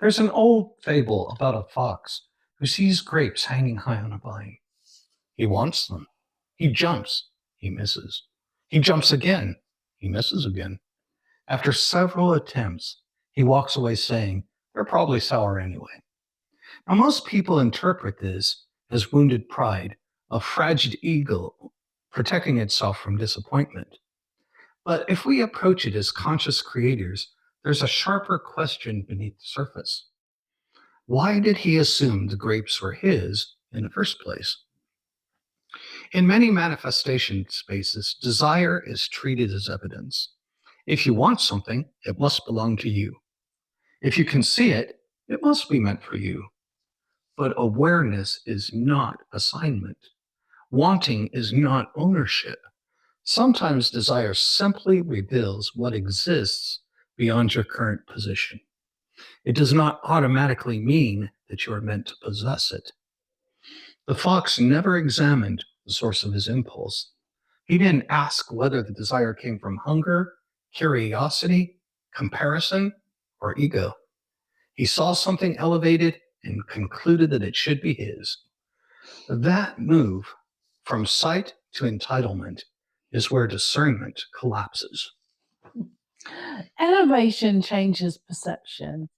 There's an old fable about a fox who sees grapes hanging high on a vine. He wants them. He jumps. He misses. He jumps again. He misses again. After several attempts, he walks away saying, "They're probably sour anyway." Now, most people interpret this as wounded pride, a fragile ego protecting itself from disappointment. But if we approach it as conscious creators, there's a sharper question beneath the surface. Why did he assume the grapes were his in the first place? In many manifestation spaces, desire is treated as evidence. If you want something, it must belong to you. If you can see it, it must be meant for you. But awareness is not assignment. Wanting is not ownership. Sometimes desire simply reveals what exists beyond your current position. It does not automatically mean that you are meant to possess it. The fox never examined the source of his impulse. He didn't ask whether the desire came from hunger, curiosity, comparison, or ego. He saw something elevated and concluded that it should be his. That move from sight to entitlement is where discernment collapses. Elevation changes perception.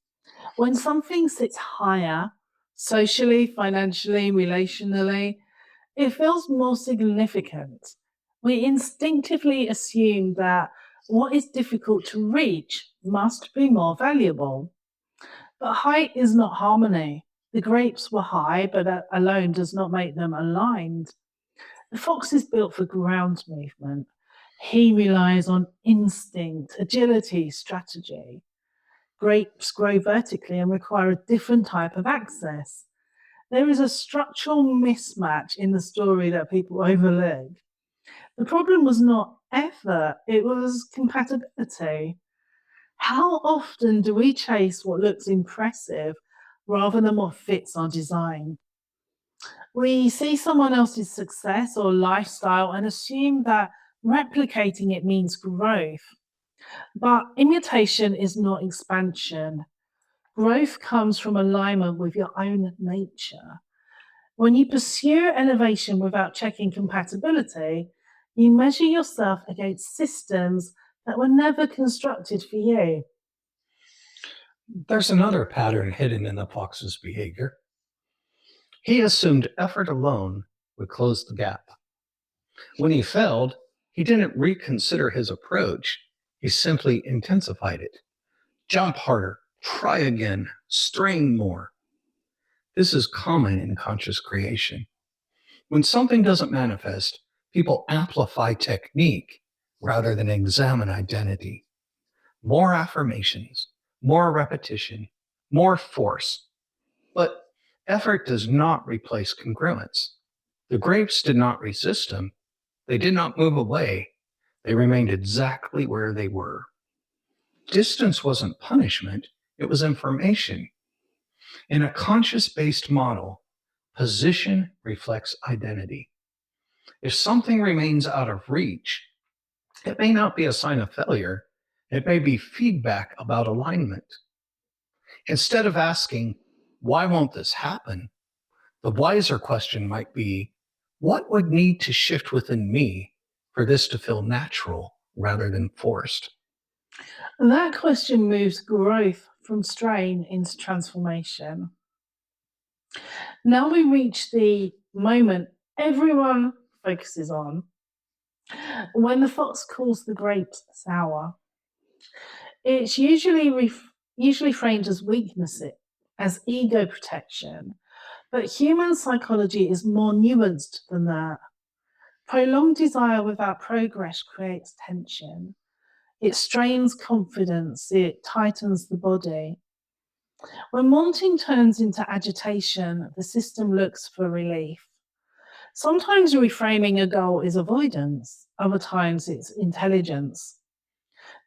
When something sits higher, socially, financially, relationally, it feels more significant. We instinctively assume that what is difficult to reach must be more valuable. But height is not harmony. The grapes were high, but that alone does not make them aligned. The fox is built for ground movement. He relies on instinct, agility, strategy. Grapes grow vertically and require a different type of access. There is a structural mismatch in the story that people overlook. The problem was not effort, it was compatibility. How often do we chase what looks impressive rather than what fits our design? We see someone else's success or lifestyle and assume that replicating it means growth. But imitation is not expansion. Growth comes from alignment with your own nature. When you pursue elevation without checking compatibility, you measure yourself against systems that were never constructed for you. There's another pattern hidden in the fox's behavior. He assumed effort alone would close the gap. When he failed, he didn't reconsider his approach. He simply intensified it. Jump harder, try again, strain more. This is common in conscious creation. When something doesn't manifest, people amplify technique rather than examine identity. More affirmations, more repetition, more force. But effort does not replace congruence. The grapes did not resist him. They did not move away. They remained exactly where they were. Distance wasn't punishment, it was information. In a conscious-based model, position reflects identity. If something remains out of reach, it may not be a sign of failure. It may be feedback about alignment. Instead of asking, "Why won't this happen?" the wiser question might be, "What would need to shift within me for this to feel natural rather than forced?" That question moves growth from strain into transformation. Now we reach the moment everyone focuses on when the fox calls the grapes sour. It's usually framed as weakness, as ego protection, but human psychology is more nuanced than that. Prolonged desire without progress creates tension. It strains confidence, it tightens the body. When wanting turns into agitation, the system looks for relief. Sometimes reframing a goal is avoidance, other times it's intelligence.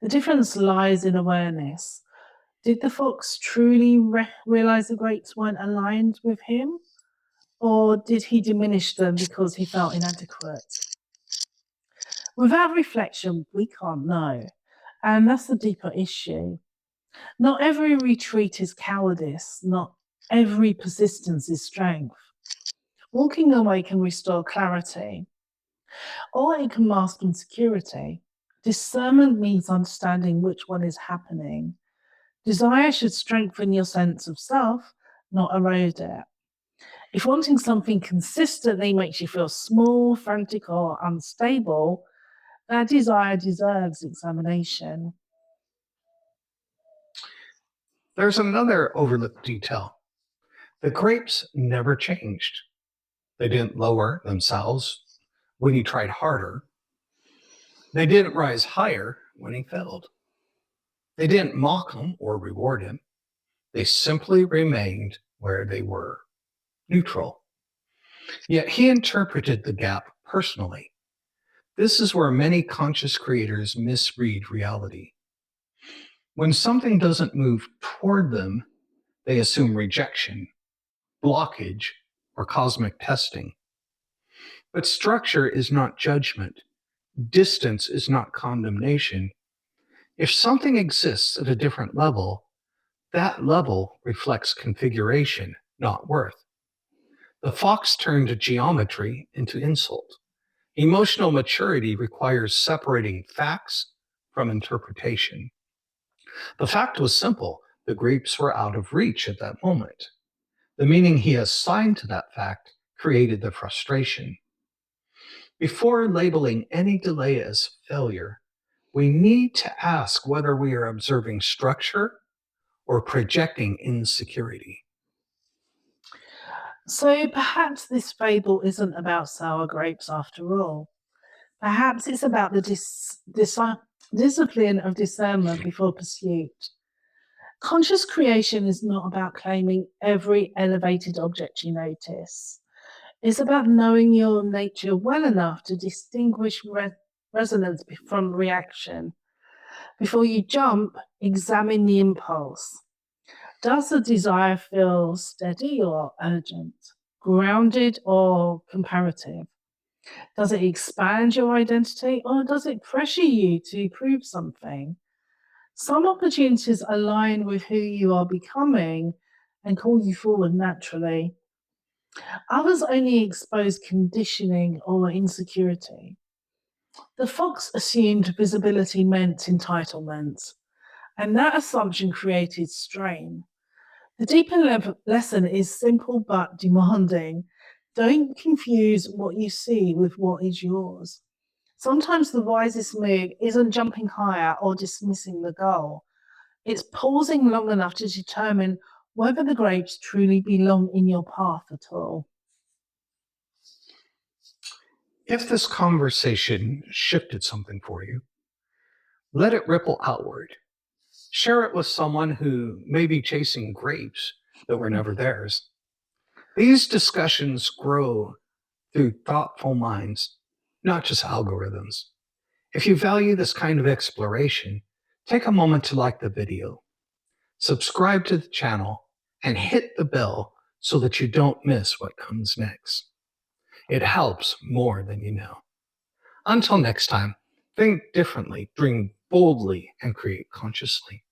The difference lies in awareness. Did the fox truly realize the grapes weren't aligned with him? Or did he diminish them because he felt inadequate? Without reflection, we can't know. And that's the deeper issue. Not every retreat is cowardice, not every persistence is strength. Walking away can restore clarity, or it can mask insecurity. Discernment means understanding which one is happening. Desire should strengthen your sense of self, not erode it. If wanting something consistently makes you feel small, frantic, or unstable, that desire deserves examination. There's another overlooked detail. The grapes never changed. They didn't lower themselves when he tried harder. They didn't rise higher when he failed. They didn't mock him or reward him. They simply remained where they were, neutral. Yet he interpreted the gap personally. This is where many conscious creators misread reality. When something doesn't move toward them, they assume rejection, blockage, or cosmic testing. But structure is not judgment. Distance is not condemnation. If something exists at a different level, that level reflects configuration, not worth. The fox turned geometry into insult. Emotional maturity requires separating facts from interpretation. The fact was simple. The grapes were out of reach at that moment. The meaning he assigned to that fact created the frustration. Before labeling any delay as failure, we need to ask whether we are observing structure or projecting insecurity. So perhaps this fable isn't about sour grapes after all. Perhaps it's about the discipline of discernment before pursuit. Conscious creation is not about claiming every elevated object you notice. It's about knowing your nature well enough to distinguish resonance from reaction. Before you jump, examine the impulse. Does the desire feel steady or urgent, grounded or comparative? Does it expand your identity or does it pressure you to prove something? Some opportunities align with who you are becoming and call you forward naturally. Others only expose conditioning or insecurity. The fox assumed visibility meant entitlement, and that assumption created strain. The deeper lesson is simple but demanding. Don't confuse what you see with what is yours. Sometimes the wisest move isn't jumping higher or dismissing the goal. It's pausing long enough to determine whether the grapes truly belong in your path at all. If this conversation shifted something for you, let it ripple outward. Share it with someone who may be chasing grapes that were never theirs. These discussions grow through thoughtful minds, not just algorithms. If you value this kind of exploration, take a moment to like the video, subscribe to the channel, and hit the bell so that you don't miss what comes next. It helps more than you know. Until next time, think differently, dream boldly, and create consciously.